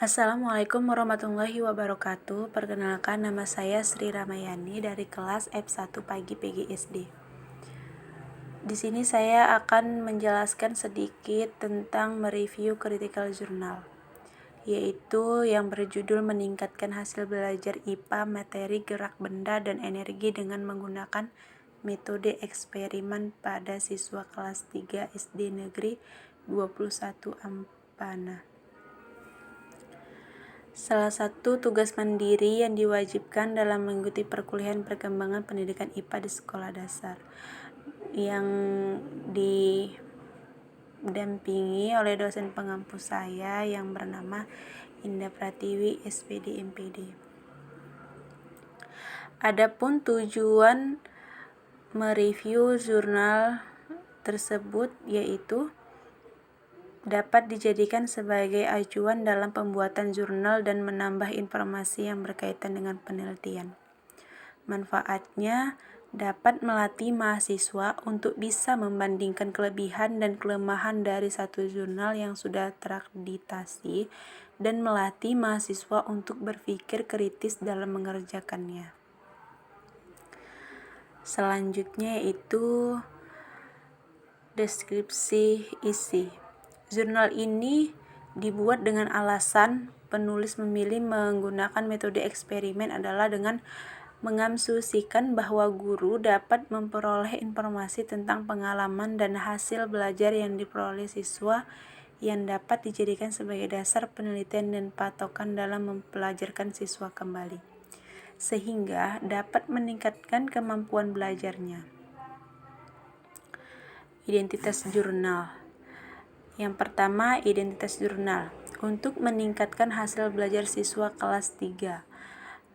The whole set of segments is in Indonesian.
Assalamualaikum warahmatullahi wabarakatuh. Perkenalkan, nama saya Sri Ramayani dari kelas F1 Pagi PGSD. Di sini saya akan menjelaskan sedikit tentang mereview critical journal, yaitu yang berjudul meningkatkan hasil belajar IPA materi gerak benda dan energi dengan menggunakan metode eksperimen pada siswa kelas 3 SD Negeri 21 Ampana. Salah satu tugas mandiri yang diwajibkan dalam mengikuti perkuliahan perkembangan pendidikan IPA di sekolah dasar yang didampingi oleh dosen pengampu saya yang bernama Indah Pratiwi SPD MPD. Adapun tujuan mereview jurnal tersebut yaitu dapat dijadikan sebagai acuan dalam pembuatan jurnal dan menambah informasi yang berkaitan dengan penelitian. Manfaatnya dapat melatih mahasiswa untuk bisa membandingkan kelebihan dan kelemahan dari satu jurnal yang sudah terakreditasi dan melatih mahasiswa untuk berpikir kritis dalam mengerjakannya. Selanjutnya yaitu deskripsi isi. Jurnal ini dibuat dengan alasan penulis memilih menggunakan metode eksperimen adalah dengan mengasumsikan bahwa guru dapat memperoleh informasi tentang pengalaman dan hasil belajar yang diperoleh siswa yang dapat dijadikan sebagai dasar penelitian dan patokan dalam mempelajarkan siswa kembali, sehingga dapat meningkatkan kemampuan belajarnya. Identitas jurnal. Yang pertama, identitas jurnal untuk meningkatkan hasil belajar siswa kelas 3.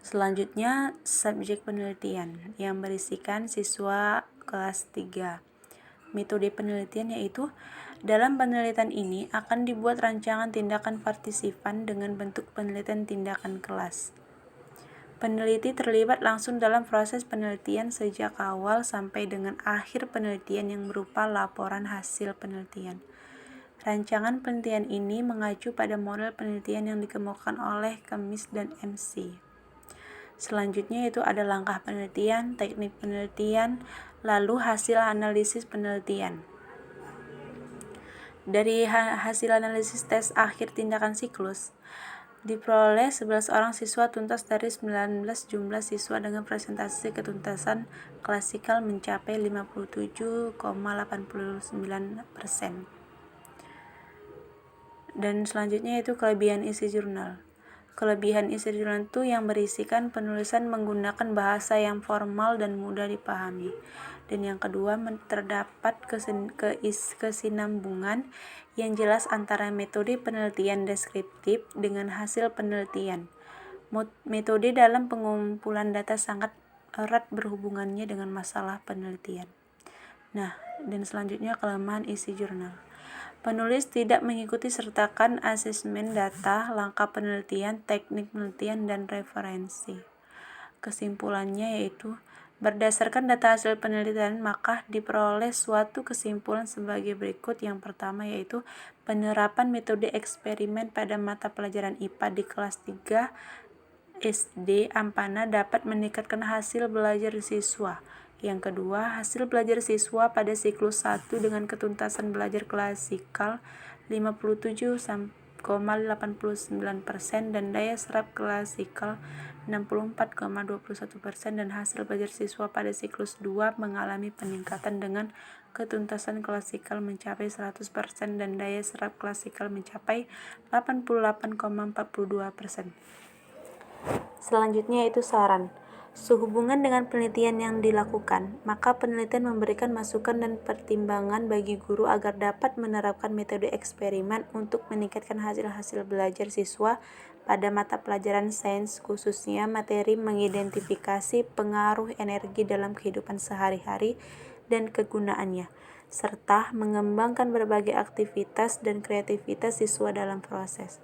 Selanjutnya, subjek penelitian yang berisikan siswa kelas 3. Metode penelitian yaitu dalam penelitian ini akan dibuat rancangan tindakan partisipan dengan bentuk penelitian tindakan kelas. Peneliti terlibat langsung dalam proses penelitian sejak awal sampai dengan akhir penelitian yang berupa laporan hasil penelitian. Rancangan penelitian ini mengacu pada model penelitian yang dikemukakan oleh Kemis dan MC. Selanjutnya itu ada langkah penelitian, teknik penelitian, lalu hasil analisis penelitian. Dari hasil analisis tes akhir tindakan siklus, diperoleh 11 orang siswa tuntas dari 19 jumlah siswa dengan presentasi ketuntasan klasikal mencapai 57,89%. Dan selanjutnya itu kelebihan isi jurnal. Kelebihan isi jurnal itu yang berisikan penulisan menggunakan bahasa yang formal dan mudah dipahami. Dan yang kedua, terdapat kesinambungan yang jelas antara metode penelitian deskriptif dengan hasil penelitian. Metode dalam pengumpulan data sangat erat berhubungannya dengan masalah penelitian. Nah, dan selanjutnya kelemahan isi jurnal. Penulis tidak mengikuti sertakan asesmen data, langkah penelitian, teknik penelitian, dan referensi. Kesimpulannya yaitu, berdasarkan data hasil penelitian, maka diperoleh suatu kesimpulan sebagai berikut. Yang pertama yaitu, penerapan metode eksperimen pada mata pelajaran IPA di kelas 3 SD Ampana dapat meningkatkan hasil belajar siswa. Yang kedua, hasil belajar siswa pada siklus 1 dengan ketuntasan belajar klasikal 57,89% dan daya serap klasikal 64,21% dan hasil belajar siswa pada siklus 2 mengalami peningkatan dengan ketuntasan klasikal mencapai 100% dan daya serap klasikal mencapai 88,42%. Selanjutnya itu saran. Sehubungan dengan penelitian yang dilakukan, maka penelitian memberikan masukan dan pertimbangan bagi guru agar dapat menerapkan metode eksperimen untuk meningkatkan hasil-hasil belajar siswa pada mata pelajaran sains, khususnya materi mengidentifikasi pengaruh energi dalam kehidupan sehari-hari dan kegunaannya, serta mengembangkan berbagai aktivitas dan kreativitas siswa dalam proses.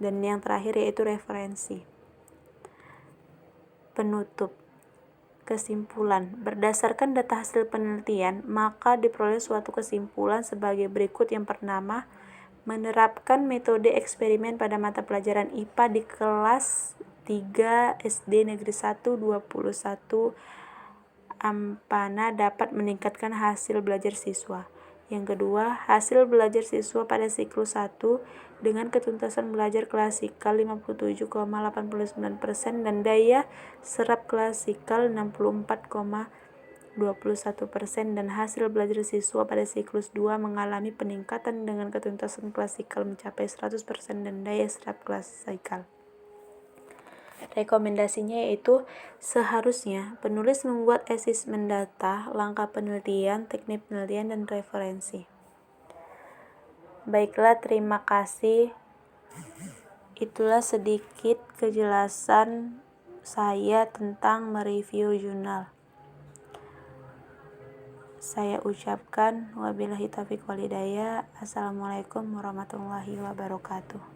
Dan yang terakhir yaitu referensi. Penutup. Kesimpulan. Berdasarkan data hasil penelitian, maka diperoleh suatu kesimpulan sebagai berikut. Yang pertama, Menerapkan metode eksperimen pada mata pelajaran IPA di kelas 3 SD Negeri 1 21 Ampana dapat meningkatkan hasil belajar siswa. Yang kedua, hasil belajar siswa pada siklus 1 dengan ketuntasan belajar klasikal 57,89% dan daya serap klasikal 64,21% dan hasil belajar siswa pada siklus 2 mengalami peningkatan dengan ketuntasan klasikal mencapai 100% dan daya serap klasikal. Rekomendasinya yaitu seharusnya penulis membuat asesmen data, langkah penelitian, teknik penelitian, dan referensi. Baiklah, terima kasih. Itulah sedikit kejelasan saya tentang mereview jurnal. Saya ucapkan wabillahi taufiq walhidayah. Assalamualaikum warahmatullahi wabarakatuh.